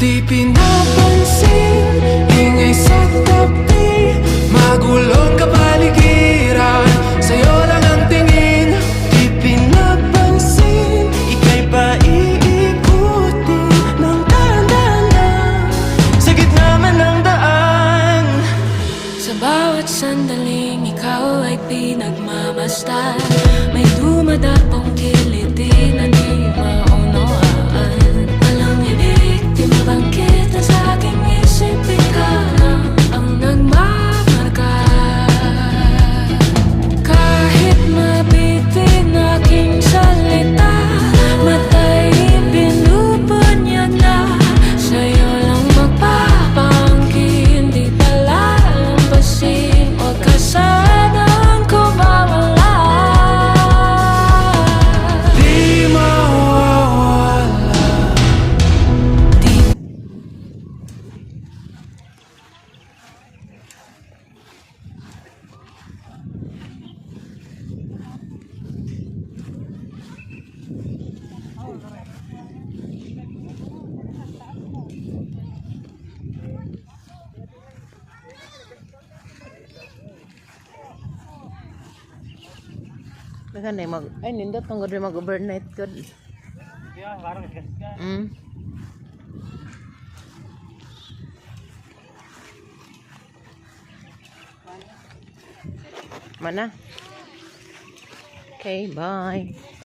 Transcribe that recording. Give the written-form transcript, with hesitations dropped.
Di pinapansin, ingay sa tabi, magulong kapaligiran, sa'yo lang ang tingin. Di pinapansin, ika'y paiikutin ng dahan-dahan lang, sa gitna man ng daan. Sa bawat sandaling ikaw ay pinagmamasdan, may dumadapong kiliti na di maunawaan. Walang ibiktima bang kita sa aking isip, ikaw lang ang nagmamarka. Kahit mabitin aking salita, matay pinupunyag na, sa'yo lang magpapangkin, di palalampasin. Huwag ka sanang kumawala, di mawawala. Ay, nindot kung gano'n mag-overnight ko. Mana? Okay, bye.